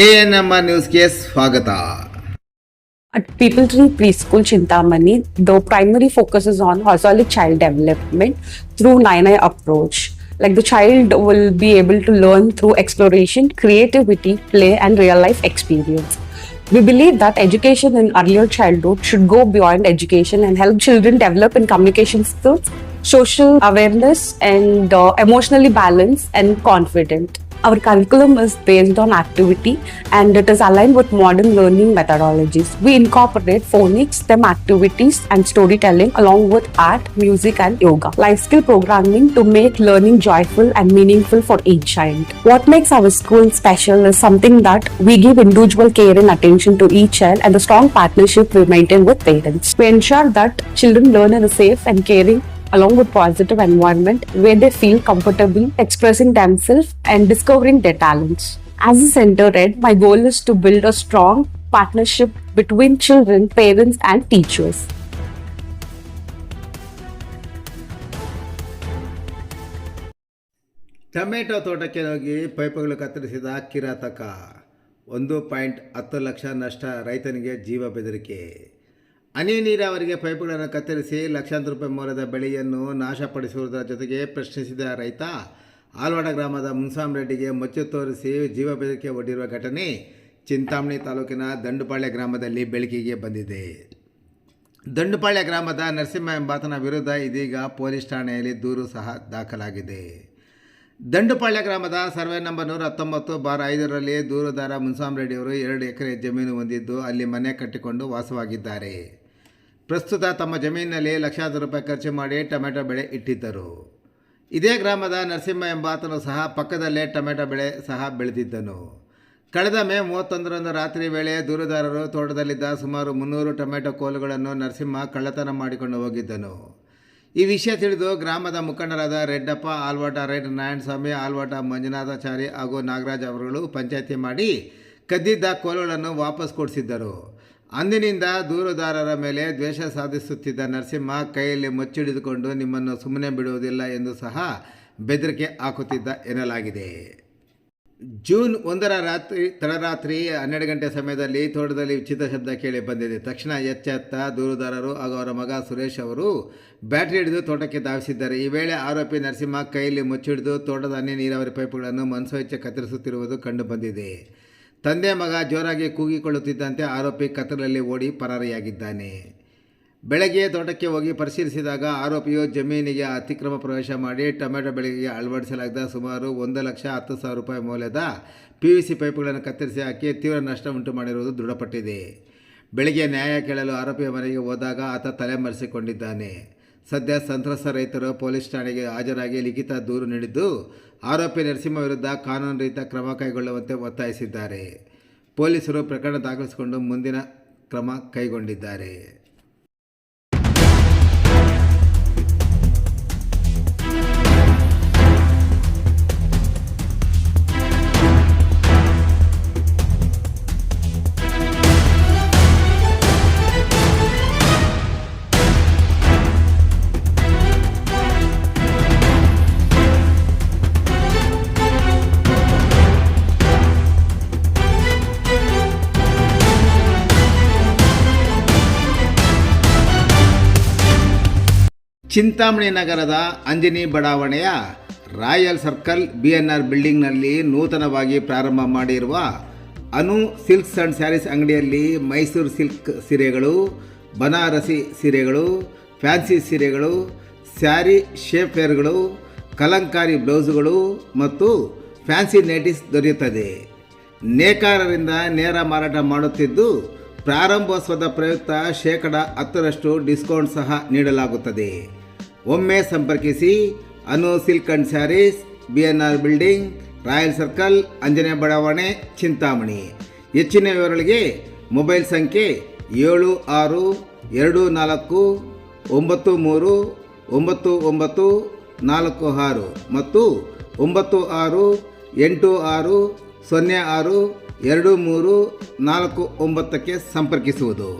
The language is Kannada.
ANM ನ್ಯೂಸ್ಗೆ ಸ್ವಾಗತ. At People Tree Preschool Chintamani, the primary focus is on holistic child development through 9I approach. Like the child will be able to learn through exploration, creativity, play, and real life experience. We believe that education in earlier childhood should go beyond education and help children develop in communication skills, social awareness, and emotionally balanced and confident. Our curriculum is based on activity and it is aligned with modern learning methodologies. We incorporate phonics, STEM activities, and storytelling along with art, music, and yoga. Life skill programming to make learning joyful and meaningful for each child. What makes our school special is something that we give individual care and attention to each child and the strong partnership we maintain with parents. We ensure that children learn in a safe and caring along with positive environment where they feel comfortable expressing themselves and discovering their talents. As a center head, my goal is to build a strong partnership between children, parents, and teachers. Tomato ತೋಟಕ್ಕೆ ಹೋಗಿ ಪೈಪುಗಳು ಕತ್ತರಿಸಿದ ಕಿರಾತಕ. 1.10 ಲಕ್ಷ ನಷ್ಟ, ರೈತನಿಗೆ ಜೀವ ಬೆದರಿಕೆ. ಹನಿ ನೀರಾವರಿಗೆ ಪೈಪುಗಳನ್ನು ಕತ್ತರಿಸಿ ಲಕ್ಷಾಂತರ ರೂಪಾಯಿ ಮೌಲ್ಯದ ಬೆಳೆಯನ್ನು ನಾಶಪಡಿಸುವುದರ ಜೊತೆಗೆ ಪ್ರಶ್ನಿಸಿದ ರೈತ ಆಲ್ವಾಡ ಗ್ರಾಮದ ಮುನ್ಸಾಮ್ ರೆಡ್ಡಿಗೆ ಮೊಚ್ಚು ತೋರಿಸಿ ಜೀವ ಬೆದರಿಕೆ ಒಡ್ಡಿರುವ ಘಟನೆ ಚಿಂತಾಮಣಿ ತಾಲೂಕಿನ ದಂಡುಪಾಳ್ಯ ಗ್ರಾಮದಲ್ಲಿ ಬೆಳಕಿಗೆ ಬಂದಿದೆ. ದಂಡುಪಾಳ್ಯ ಗ್ರಾಮದ ನರಸಿಂಹ ಎಂಬಾತನ ವಿರುದ್ಧ ಇದೀಗ ಪೊಲೀಸ್ ಠಾಣೆಯಲ್ಲಿ ದೂರು ಸಹ ದಾಖಲಾಗಿದೆ. ದಂಡುಪಾಳ್ಯ ಗ್ರಾಮದ ಸರ್ವೆ ನಂಬರ್ 119/5ರಲ್ಲಿ ದೂರುದಾರ ಮುನ್ಸಾಮ್ ರೆಡ್ಡಿಯವರು 2 ಎಕರೆ ಜಮೀನು ಹೊಂದಿದ್ದು ಅಲ್ಲಿ ಮನೆ ಕಟ್ಟಿಕೊಂಡು ವಾಸವಾಗಿದ್ದಾರೆ. ಪ್ರಸ್ತುತ ತಮ್ಮ ಜಮೀನಿನಲ್ಲಿ ಲಕ್ಷಾಂತರ ರೂಪಾಯಿ ಖರ್ಚು ಮಾಡಿ ಟೊಮೆಟೊ ಬೆಳೆ ಇಟ್ಟಿದ್ದರು. ಇದೇ ಗ್ರಾಮದ ನರಸಿಂಹ ಎಂಬಾತನು ಸಹ ಪಕ್ಕದಲ್ಲೇ ಟೊಮೆಟೊ ಬೆಳೆ ಸಹ ಬೆಳೆದಿದ್ದನು. ಕಳೆದ ಮೇ 31ರಂದು ರಾತ್ರಿ ವೇಳೆ ದೂರುದಾರರು ತೋಟದಲ್ಲಿದ್ದ ಸುಮಾರು 300 ಟೊಮೆಟೊ ಕೋಲುಗಳನ್ನು ನರಸಿಂಹ ಕಳ್ಳತನ ಮಾಡಿಕೊಂಡು ಹೋಗಿದ್ದನು. ಈ ವಿಷಯ ತಿಳಿದು ಗ್ರಾಮದ ಮುಖಂಡರಾದ ರೆಡ್ಡಪ್ಪ ಆಲ್ವಾಟ, ರೈಟ್ ನಾರಾಯಣಸ್ವಾಮಿ ಆಲ್ವಾಟ, ಮಂಜುನಾಥಾಚಾರಿ ಹಾಗೂ ನಾಗರಾಜ್ ಅವರುಗಳು ಪಂಚಾಯಿತಿ ಮಾಡಿ ಕದ್ದಿದ್ದ ಕೋಲುಗಳನ್ನು ವಾಪಸ್ ಕೊಡಿಸಿದ್ದರು. ಅಂದಿನಿಂದ ದೂರುದಾರರ ಮೇಲೆ ದ್ವೇಷ ಸಾಧಿಸುತ್ತಿದ್ದ ನರಸಿಂಹ ಕೈಯಲ್ಲಿ ಮುಚ್ಚಿಡಿದುಕೊಂಡು ನಿಮ್ಮನ್ನು ಸುಮ್ಮನೆ ಬಿಡುವುದಿಲ್ಲ ಎಂದು ಸಹ ಬೆದರಿಕೆ ಹಾಕುತ್ತಿದ್ದ ಎನ್ನಲಾಗಿದೆ. ಜೂನ್ 1 ತಡರಾತ್ರಿ 12 ಗಂಟೆ ಸಮಯದಲ್ಲಿ ತೋಟದಲ್ಲಿ ವಿಚಿತ್ರ ಶಬ್ದ ಕೇಳಿ ಬಂದಿದೆ. ತಕ್ಷಣ ಎಚ್ಚೆತ್ತ ದೂರುದಾರರು ಹಾಗೂ ಅವರ ಮಗ ಸುರೇಶ್ ಅವರು ಬ್ಯಾಟರಿ ಹಿಡಿದು ತೋಟಕ್ಕೆ ಧಾವಿಸಿದ್ದಾರೆ. ಈ ವೇಳೆ ಆರೋಪಿ ನರಸಿಂಹ ಕೈಯಲ್ಲಿ ಮುಚ್ಚಿಡಿದು ತೋಟದ ಹನಿ ನೀರಾವರಿ ಪೈಪುಗಳನ್ನು ಮನಸೋಇಚ್ಛೆ ಕತ್ತರಿಸುತ್ತಿರುವುದು ಕಂಡುಬಂದಿದೆ. ತಂದೆ ಮಗ ಜೋರಾಗಿ ಕೂಗಿಕೊಳ್ಳುತ್ತಿದ್ದಂತೆ ಆರೋಪಿ ಕತ್ತಲಲ್ಲಿ ಓಡಿ ಪರಾರಿಯಾಗಿದ್ದಾನೆ. ಬೆಳಗ್ಗೆ ತೋಟಕ್ಕೆ ಹೋಗಿ ಪರಿಶೀಲಿಸಿದಾಗ ಆರೋಪಿಯು ಜಮೀನಿಗೆ ಅತಿಕ್ರಮ ಪ್ರವೇಶ ಮಾಡಿ ಟೊಮೆಟೊ ಬೆಳೆಗೆ ಅಳವಡಿಸಲಾಗಿದ್ದ ಸುಮಾರು 1,10,000 ರೂಪಾಯಿ ಮೌಲ್ಯದ PVC ಪೈಪುಗಳನ್ನು ಕತ್ತರಿಸಿ ಹಾಕಿ ತೀವ್ರ ನಷ್ಟ ಉಂಟು ಮಾಡಿರುವುದು ದೃಢಪಟ್ಟಿದೆ. ಬೆಳಗ್ಗೆ ನ್ಯಾಯ ಕೇಳಲು ಆರೋಪಿಯ ಮನೆಗೆ ಹೋದಾಗ ಆತ ತಲೆಮರೆಸಿಕೊಂಡಿದ್ದಾನೆ. ಸದ್ಯ ಸಂತ್ರಸ್ತ ರೈತರು ಪೊಲೀಸ್ ಠಾಣೆಗೆ ಹಾಜರಾಗಿ ಲಿಖಿತ ದೂರು ನೀಡಿದ್ದು ಆರೋಪಿ ನರಸಿಂಹ ವಿರುದ್ಧ ಕಾನೂನು ರೀತಿಯ ಕ್ರಮ ಕೈಗೊಳ್ಳುವಂತೆ ಒತ್ತಾಯಿಸಿದ್ದಾರೆ. ಪೊಲೀಸರು ಪ್ರಕರಣ ದಾಖಲಿಸಿಕೊಂಡು ಮುಂದಿನ ಕ್ರಮ ಕೈಗೊಂಡಿದ್ದಾರೆ. ಚಿಂತಾಮಣಿ ನಗರದ ಅಂಜನಿ ಬಡಾವಣೆಯ ರಾಯಲ್ ಸರ್ಕಲ್ BNR ಬಿಲ್ಡಿಂಗ್ನಲ್ಲಿ ನೂತನವಾಗಿ ಪ್ರಾರಂಭ ಮಾಡಿರುವ ಅನು ಸಿಲ್ಕ್ಸ್ ಆ್ಯಂಡ್ ಸ್ಯಾರೀಸ್ ಅಂಗಡಿಯಲ್ಲಿ ಮೈಸೂರು ಸಿಲ್ಕ್ ಸೀರೆಗಳು, ಬನಾರಸಿ ಸೀರೆಗಳು, ಫ್ಯಾನ್ಸಿ ಸೀರೆಗಳು, ಸ್ಯಾರಿ ಶೇಪ್ವೇರ್ಗಳು, ಕಲಂಕಾರಿ ಬ್ಲೌಸುಗಳು ಮತ್ತು ಫ್ಯಾನ್ಸಿ ನೈಟೀಸ್ ದೊರೆಯುತ್ತದೆ. ನೇಕಾರರಿಂದ ನೇರ ಮಾರಾಟ ಮಾಡುತ್ತಿದ್ದು ಪ್ರಾರಂಭೋತ್ಸವದ ಪ್ರಯುಕ್ತ 10% ಡಿಸ್ಕೌಂಟ್ ಸಹ ನೀಡಲಾಗುತ್ತದೆ. ಒಮ್ಮೆ ಸಂಪರ್ಕಿಸಿ Anu silk and saris, BNR building, royal circle, ಅಂಜನೇ ಬಡಾವಣೆ, ಚಿಂತಾಮಣಿ. ಹೆಚ್ಚಿನ ವಿವರಗಳಿಗೆ ಮೊಬೈಲ್ ಸಂಖ್ಯೆ 7692939946 ಮತ್ತು 9686062349ಕ್ಕೆ ಸಂಪರ್ಕಿಸುವುದು.